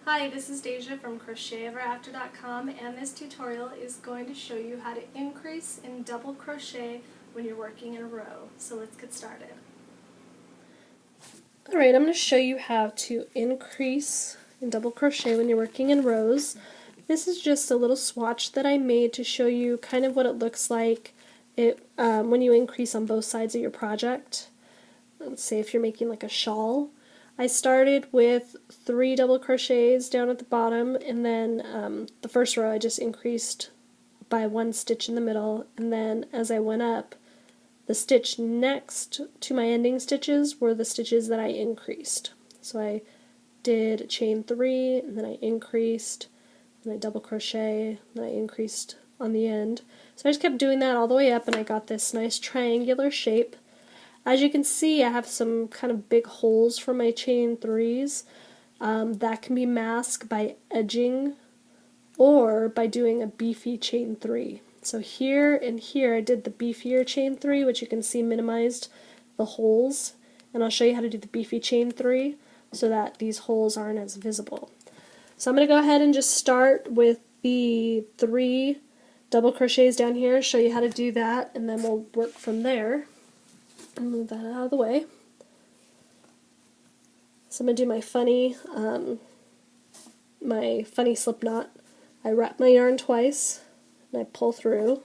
Hi, this is Deja from CrochetEverAfter.com, and this tutorial is going to show you how to increase in double crochet when you're working in a row. So let's get started. Alright, I'm going to show you how to increase in double crochet when you're working in rows. This is just a little swatch that I made to show you kind of what it looks like when you increase on both sides of your project. Let's say if you're making like a shawl. I started with 3 double crochets down at the bottom, and then the first row I just increased by 1 stitch in the middle, and then as I went up, the stitch next to my ending stitches were the stitches that I increased. So I did chain 3, and then I increased, and I double crochet, and I increased on the end. So I just kept doing that all the way up, and I got this nice triangular shape. As you can see, I have some kind of big holes for my chain 3s. That can be masked by edging or by doing a beefy chain 3. So here and here I did the beefier chain 3, which you can see minimized the holes. And I'll show you how to do the beefy chain 3 so that these holes aren't as visible. So I'm going to go ahead and just start with the 3 double crochets down here, show you how to do that, and then we'll work from there. And move that out of the way. So I'm going to do my funny slip knot. I wrap my yarn twice, and I pull through,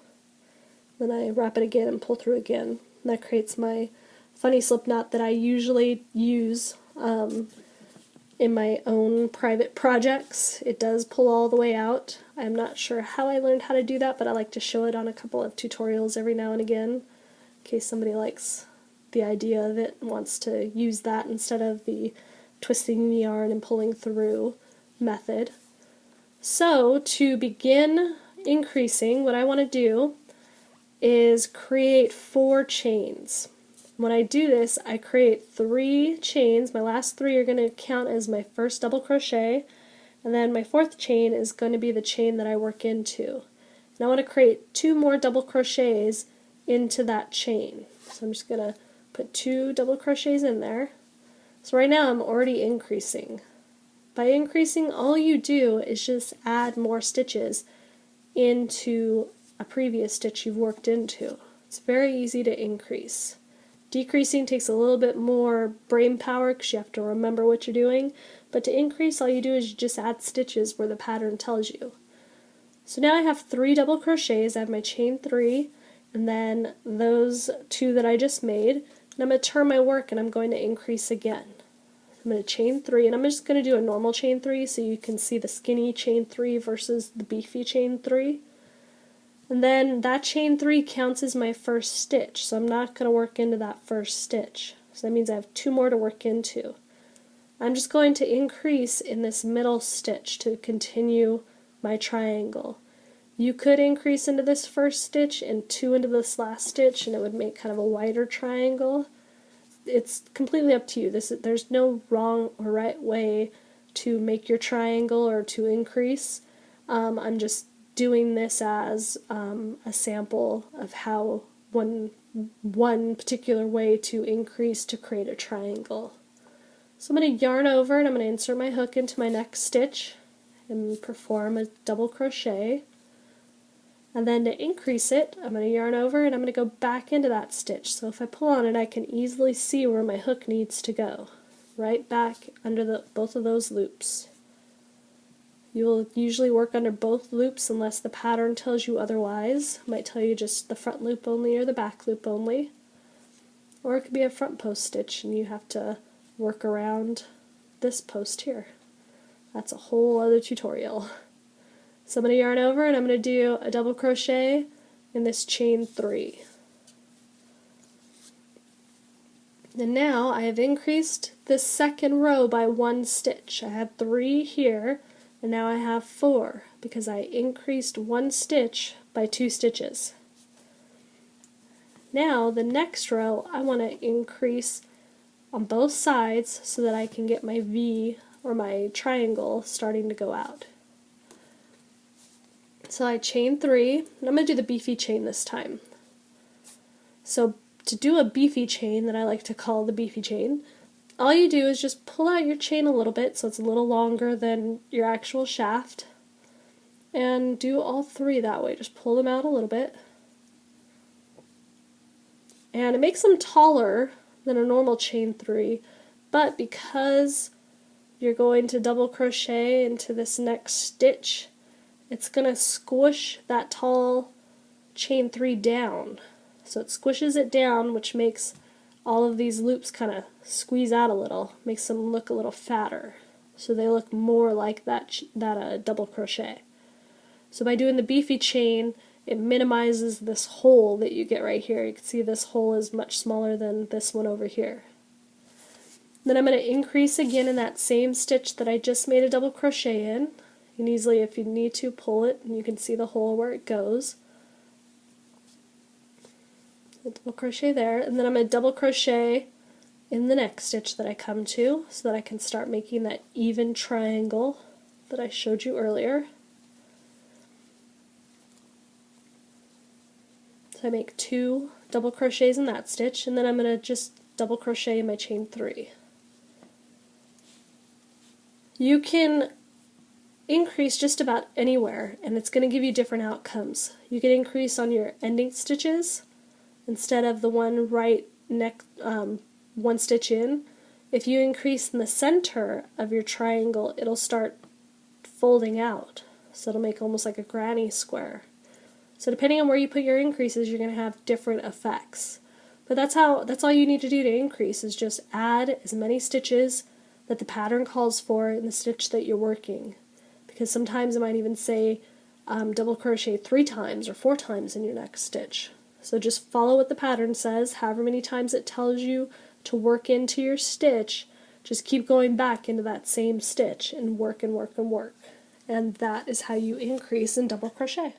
then I wrap it again and pull through again. And that creates my funny slip knot that I usually use in my own private projects. It does pull all the way out. I'm not sure how I learned how to do that, but I like to show it on a couple of tutorials every now and again, in case somebody likes the idea of it and wants to use that instead of the twisting the yarn and pulling through method. So to begin increasing, what I want to do is create 4 chains. When I do this, I create 3 chains. My last 3 are going to count as my first double crochet, and then my 4th chain is going to be the chain that I work into. And I want to create 2 more double crochets into that chain. So I'm just going to put 2 double crochets in there. So right now I'm already increasing. By increasing, all you do is just add more stitches into a previous stitch you've worked into. It's very easy to increase. Decreasing takes a little bit more brain power because you have to remember what you're doing, but to increase, all you do is you just add stitches where the pattern tells you. So now I have 3 double crochets. I have my chain 3, and then those 2 that I just made. And I'm going to turn my work and I'm going to increase again. I'm going to chain 3, and I'm just going to do a normal chain 3 so you can see the skinny chain 3 versus the beefy chain 3. And then that chain 3 counts as my first stitch, so I'm not going to work into that first stitch. So that means I have 2 more to work into. I'm just going to increase in this middle stitch to continue my triangle. You could increase into this first stitch and 2 into this last stitch, and it would make kind of a wider triangle. It's completely up to you. There's no wrong or right way to make your triangle or to increase. I'm just doing this as a sample of how one particular way to increase to create a triangle. So I'm going to yarn over, and I'm going to insert my hook into my next stitch and perform a double crochet. And then to increase it, I'm going to yarn over and I'm going to go back into that stitch. So if I pull on it, I can easily see where my hook needs to go. Right back under both of those loops. You will usually work under both loops unless the pattern tells you otherwise. It might tell you just the front loop only or the back loop only. Or it could be a front post stitch and you have to work around this post here. That's a whole other tutorial. So I'm going to yarn over and I'm going to do a double crochet in this chain 3. And now I have increased this second row by 1 stitch. I had 3 here and now I have 4 because I increased 1 stitch by 2 stitches. Now the next row I want to increase on both sides so that I can get my V or my triangle starting to go out. So I chain 3, and I'm going to do the beefy chain this time. So to do a beefy chain that I like to call the beefy chain, all you do is just pull out your chain a little bit so it's a little longer than your actual shaft, and do all 3 that way. Just pull them out a little bit. And it makes them taller than a normal chain 3, but because you're going to double crochet into this next stitch, it's going to squish that tall chain 3 down. So it squishes it down, which makes all of these loops kind of squeeze out a little, makes them look a little fatter. So they look more like that double crochet. So by doing the beefy chain, it minimizes this hole that you get right here. You can see this hole is much smaller than this one over here. Then I'm going to increase again in that same stitch that I just made a double crochet in. You can easily, if you need to, pull it and you can see the hole where it goes. A double crochet there, and then I'm going to double crochet in the next stitch that I come to so that I can start making that even triangle that I showed you earlier. So I make 2 double crochets in that stitch, and then I'm going to just double crochet in my chain 3. You can increase just about anywhere, and it's going to give you different outcomes. You can increase on your ending stitches instead of the one right next, one stitch in. If you increase in the center of your triangle, it'll start folding out, so it'll make almost like a granny square. So depending on where you put your increases, you're going to have different effects. But that's all you need to do to increase, is just add as many stitches that the pattern calls for in the stitch that you're working. Because sometimes it might even say double crochet 3 times or 4 times in your next stitch. So just follow what the pattern says, however many times it tells you to work into your stitch. Just keep going back into that same stitch and work and work and work. And that is how you increase in double crochet.